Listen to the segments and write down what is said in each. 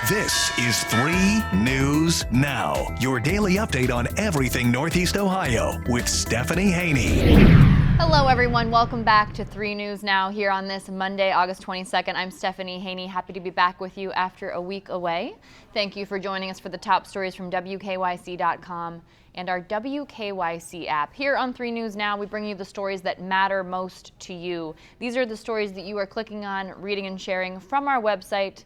This is 3 News Now, your daily update on everything Northeast Ohio with Stephanie Haney. Hello everyone, welcome back to 3 News Now here on this Monday, August 22nd. I'm Stephanie Haney, happy to be back with you after a week away. Thank you for joining us for the top stories from WKYC.com and our WKYC app. Here on 3 News Now, we bring you the stories that matter most to you. These are the stories that you are clicking on, reading and sharing from our website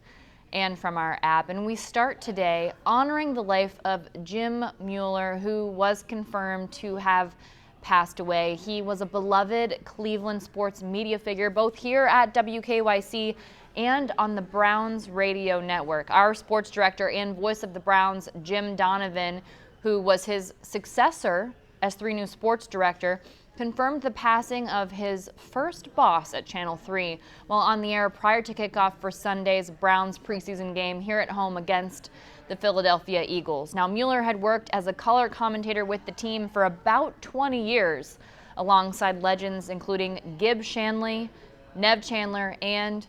and from our app. And we start today honoring the life of Jim Mueller, who was confirmed to have passed away. He was a beloved Cleveland sports media figure, both here at WKYC and on the Browns radio network. Our sports director and voice of the Browns, Jim Donovan, who was his successor as 3 News sports director, confirmed the passing of his first boss at Channel 3 while on the air prior to kickoff for Sunday's Browns preseason game here at home against the Philadelphia Eagles. Now, Mueller had worked as a color commentator with the team for about 20 years, alongside legends including Gib Shanley, Nev Chandler, and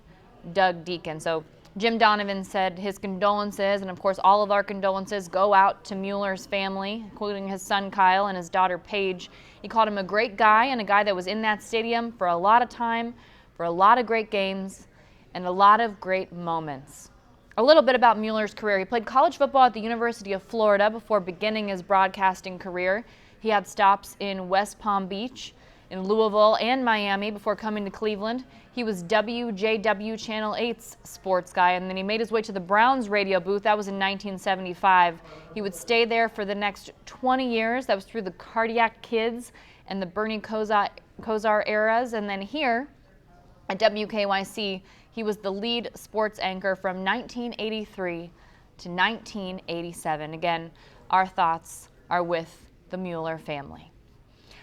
Doug Deacon. So Jim Donovan said his condolences, and of course all of our condolences, go out to Mueller's family, including his son Kyle and his daughter Paige. He called him a great guy and a guy that was in that stadium for a lot of time, for a lot of great games, and a lot of great moments. A little bit about Mueller's career. He played college football at the University of Florida before beginning his broadcasting career. He had stops in West Palm Beach, in Louisville, and Miami before coming to Cleveland. He was WJW Channel 8's sports guy, and then he made his way to the Browns radio booth. That was in 1975. He would stay there for the next 20 years. That was through the Cardiac Kids and the Bernie Kosar eras. And then here at WKYC, he was the lead sports anchor from 1983 to 1987. Again, our thoughts are with the Mueller family.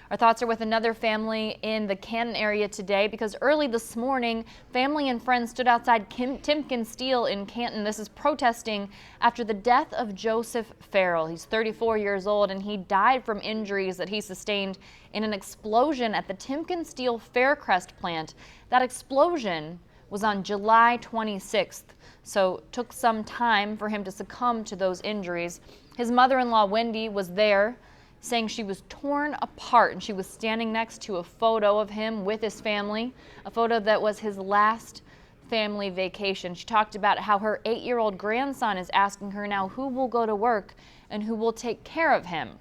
Our thoughts are with another family in the Canton area today because early this morning, family and friends stood outside TimkenSteel in Canton. This is protesting after the death of Joseph Ferrall. He's 34 years old and he died from injuries that he sustained in an explosion at the TimkenSteel Faircrest plant. That explosion was on July 26th, so it took some time for him to succumb to those injuries. His mother-in-law, Wendy, was there, saying she was torn apart, and she was standing next to a photo of him with his family, a photo that was his last family vacation. She talked about how her 8-year-old grandson is asking her now who will go to work and who will take care of him.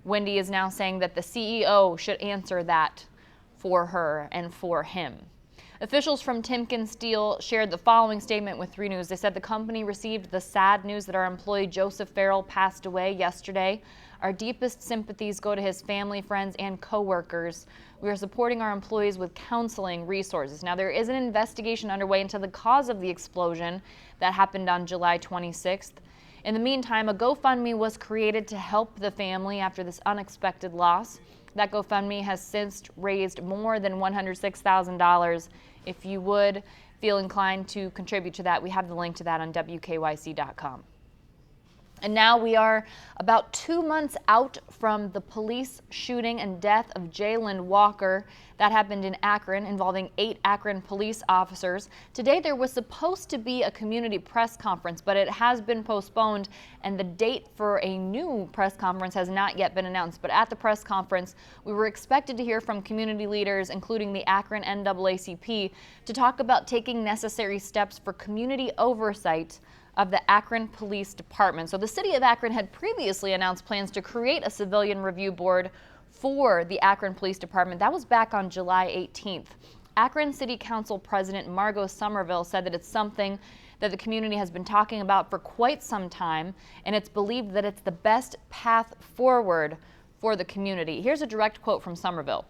Wendy is now saying that the CEO should answer that for her and for him. Officials from TimkenSteel shared the following statement with 3 News. They said the company received the sad news that our employee Joseph Ferrall passed away yesterday. Our deepest sympathies go to his family, friends, and co-workers. We are supporting our employees with counseling resources. Now, there is an investigation underway into the cause of the explosion that happened on July 26th. In the meantime, a GoFundMe was created to help the family after this unexpected loss. That GoFundMe has since raised more than $106,000. If you would feel inclined to contribute to that, we have the link to that on WKYC.com. And now we are about 2 months out from the police shooting and death of Jayland Walker. That happened in Akron, involving 8 Akron police officers. Today there was supposed to be a community press conference, but it has been postponed, and the date for a new press conference has not yet been announced. But at the press conference, we were expected to hear from community leaders, including the Akron NAACP, to talk about taking necessary steps for community oversight of the Akron Police Department. So the city of Akron had previously announced plans to create a civilian review board for the Akron Police Department. That was back on July 18th. Akron City Council President Margot Somerville said that it's something that the community has been talking about for quite some time, and it's believed that it's the best path forward for the community. Here's a direct quote from Somerville.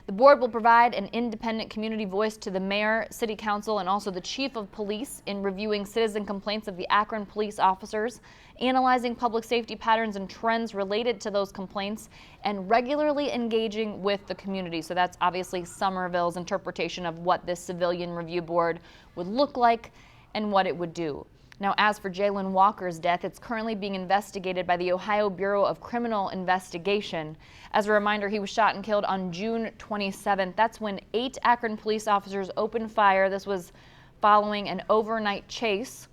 The board will provide an independent community voice to the mayor, city council, and also the chief of police in reviewing citizen complaints of the Akron police officers, analyzing public safety patterns and trends related to those complaints, and regularly engaging with the community. So that's obviously Somerville's interpretation of what this civilian review board would look like and what it would do. Now, as for Jayland Walker's death, it's currently being investigated by the Ohio Bureau of Criminal Investigation. As a reminder, he was shot and killed on June 27th. That's when 8 Akron police officers opened fire. This was following an overnight chase.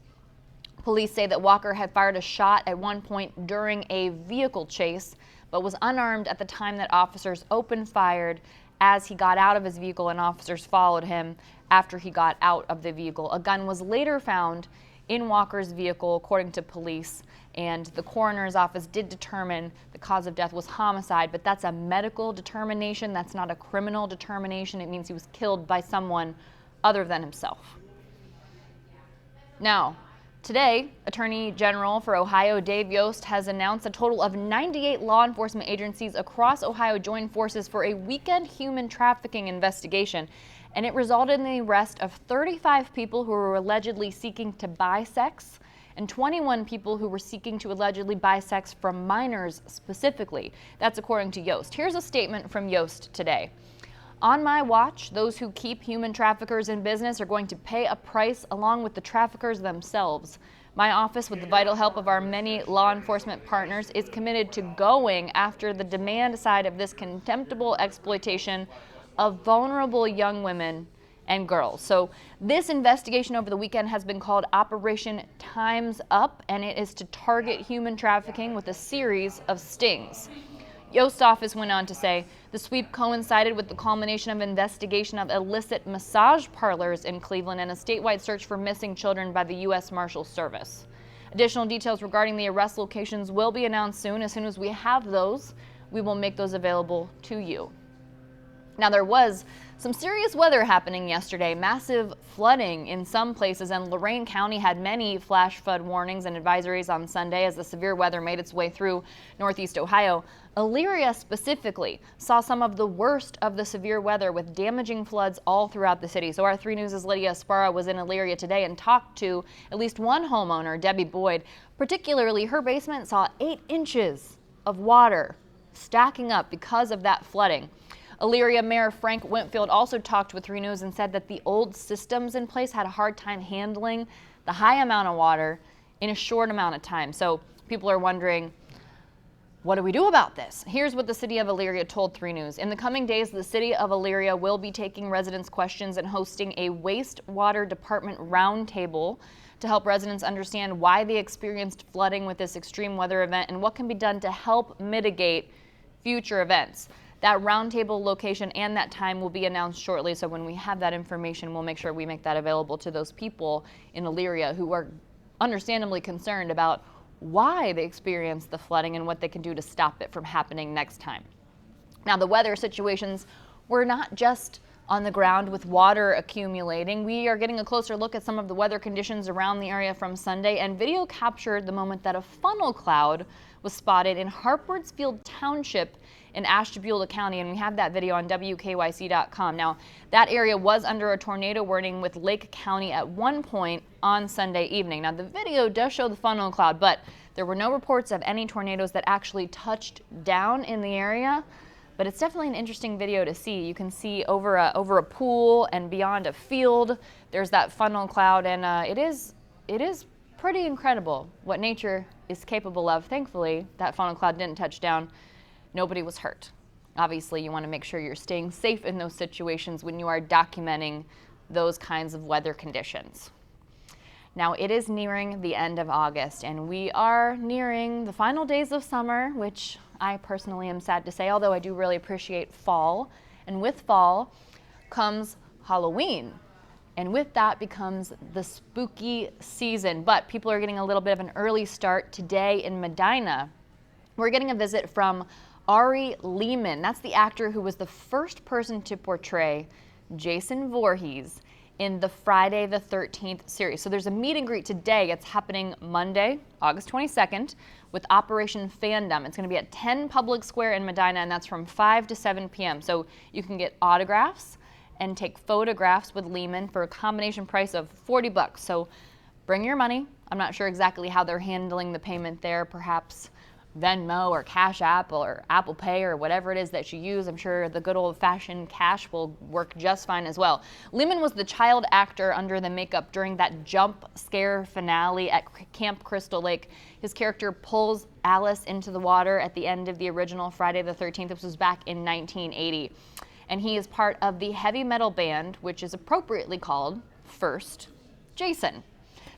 Police say that Walker had fired a shot at one point during a vehicle chase, but was unarmed at the time that officers opened fire as he got out of his vehicle, and officers followed him after he got out of the vehicle. A gun was later found in Walker's vehicle, according to police, and the coroner's office did determine the cause of death was homicide, but that's a medical determination. That's not a criminal determination. It means he was killed by someone other than himself. Now, today, Attorney General for Ohio Dave Yost has announced a total of 98 law enforcement agencies across Ohio joined forces for a weekend human trafficking investigation, and it resulted in the arrest of 35 people who were allegedly seeking to buy sex and 21 people who were seeking to allegedly buy sex from minors specifically. That's according to Yost. Here's a statement from Yost today. On my watch, those who keep human traffickers in business are going to pay a price along with the traffickers themselves. My office, with the vital help of our many law enforcement partners, is committed to going after the demand side of this contemptible exploitation of vulnerable young women and girls. So this investigation over the weekend has been called Operation Time's Up, and it is to target human trafficking with a series of stings. Yost's office went on to say the sweep coincided with the culmination of investigation of illicit massage parlors in Cleveland and a statewide search for missing children by the U.S. Marshals Service. Additional details regarding the arrest locations will be announced soon. As soon as we have those, we will make those available to you. Now, there was some serious weather happening yesterday, massive flooding in some places, and Lorain County had many flash flood warnings and advisories on Sunday as the severe weather made its way through northeast Ohio. Elyria specifically saw some of the worst of the severe weather with damaging floods all throughout the city. So our 3 News' Lydia Esparra was in Elyria today and talked to at least one homeowner, Debbie Boyd. Particularly, her basement saw 8 inches of water stacking up because of that flooding. Elyria Mayor Frank Whitfield also talked with 3 News and said that the old systems in place had a hard time handling the high amount of water in a short amount of time. So people are wondering, what do we do about this? Here's what the city of Elyria told 3 News. In the coming days, the city of Elyria will be taking residents' questions and hosting a wastewater department roundtable to help residents understand why they experienced flooding with this extreme weather event and what can be done to help mitigate future events. That roundtable location and that time will be announced shortly, so when we have that information, we'll make sure we make that available to those people in Elyria who are understandably concerned about why they experienced the flooding and what they can do to stop it from happening next time. Now, the weather situations were not just on the ground with water accumulating. We are getting a closer look at some of the weather conditions around the area from Sunday, and video captured the moment that a funnel cloud was spotted in Hartwardsfield Township in Ashtabula County, and we have that video on WKYC.com. Now, that area was under a tornado warning with Lake County at one point on Sunday evening. Now, the video does show the funnel cloud, but there were no reports of any tornadoes that actually touched down in the area. But it's definitely an interesting video to see. You can see over a pool and beyond a field, there's that funnel cloud, and it is pretty incredible what nature is capable of. Thankfully, that funnel cloud didn't touch down. Nobody was hurt. Obviously, you want to make sure you're staying safe in those situations when you are documenting those kinds of weather conditions. Now, it is nearing the end of August, and we are nearing the final days of summer, which I personally am sad to say, although I do really appreciate fall. And with fall comes Halloween. And with that becomes the spooky season. But people are getting a little bit of an early start today in Medina. We're getting a visit from Ari Lehman. That's the actor who was the first person to portray Jason Voorhees in the Friday the 13th series. So there's a meet and greet today. It's happening Monday, August 22nd, with Operation Fandom. It's going to be at 10 Public Square in Medina, and that's from 5 to 7 p.m. So you can get autographs and take photographs with Lehman for a combination price of $40. So bring your money. I'm not sure exactly how they're handling the payment there, perhaps Venmo or Cash App or Apple Pay or whatever it is that you use. I'm sure the good old-fashioned cash will work just fine as well. Lehman was the child actor under the makeup during that jump scare finale at Camp Crystal Lake. His character pulls Alice into the water at the end of the original Friday the 13th. This was back in 1980. And he is part of the heavy metal band, which is appropriately called First Jason.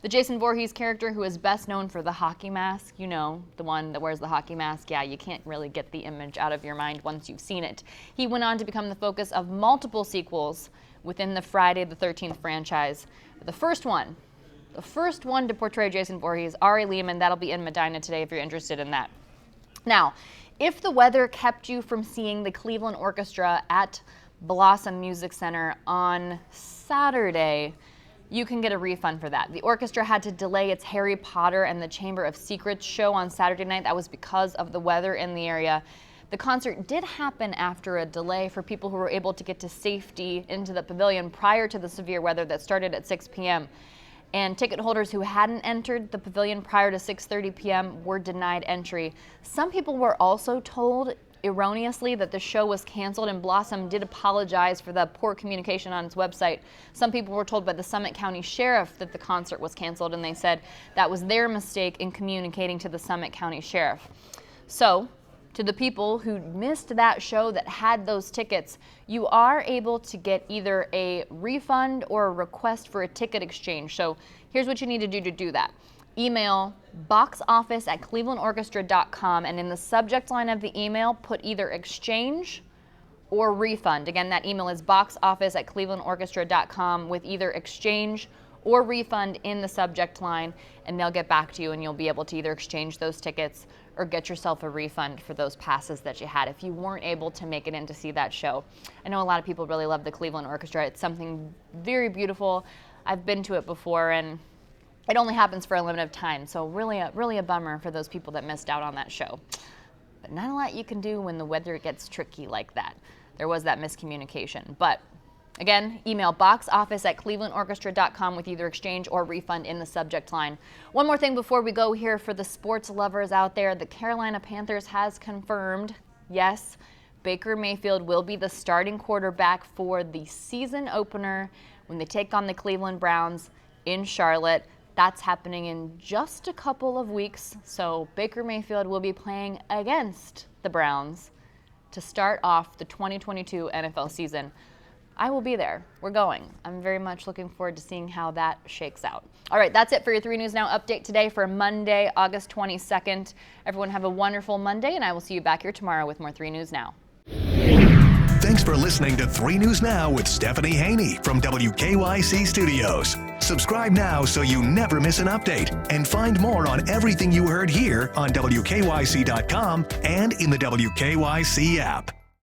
The Jason Voorhees character, who is best known for the hockey mask, you know, the one that wears the hockey mask. Yeah, you can't really get the image out of your mind once you've seen it. He went on to become the focus of multiple sequels within the Friday the 13th franchise. The first one to portray Jason Voorhees, Ari Lehman, that'll be in Medina today if you're interested in that. Now, if the weather kept you from seeing the Cleveland Orchestra at Blossom Music Center on Saturday, you can get a refund for that. The orchestra had to delay its Harry Potter and the Chamber of Secrets show on Saturday night. That was because of the weather in the area. The concert did happen after a delay for people who were able to get to safety into the pavilion prior to the severe weather that started at 6 p.m. And ticket holders who hadn't entered the pavilion prior to 6:30 p.m. were denied entry. Some people were also told erroneously that the show was canceled, and Blossom did apologize for the poor communication on its website. Some people were told by the Summit County Sheriff that the concert was canceled, and they said that was their mistake in communicating to the Summit County Sheriff. So, to the people who missed that show that had those tickets, you are able to get either a refund or a request for a ticket exchange. So here's what you need to do that. Email boxoffice@clevelandorchestra.com, and in the subject line of the email, put either exchange or refund. Again, that email is boxoffice@clevelandorchestra.com with either exchange or refund in the subject line, and they'll get back to you, and you'll be able to either exchange those tickets or get yourself a refund for those passes that you had if you weren't able to make it in to see that show. I know a lot of people really love the Cleveland Orchestra. It's something very beautiful. I've been to it before, and it only happens for a limited time, so really a bummer for those people that missed out on that show. But not a lot you can do when the weather gets tricky like that. There was that miscommunication. But again, email boxoffice@clevelandorchestra.com with either exchange or refund in the subject line. One more thing before we go here for the sports lovers out there. The Carolina Panthers has confirmed, yes, Baker Mayfield will be the starting quarterback for the season opener when they take on the Cleveland Browns in Charlotte. That's happening in just a couple of weeks, so Baker Mayfield will be playing against the Browns to start off the 2022 NFL season. I will be there. We're going. I'm very much looking forward to seeing how that shakes out. All right, that's it for your 3 News Now update today for Monday, August 22nd. Everyone have a wonderful Monday, and I will see you back here tomorrow with more 3 News Now. Thanks for listening to 3 News Now with Stephanie Haney from WKYC Studios. Subscribe now so you never miss an update, and find more on everything you heard here on WKYC.com and in the WKYC app.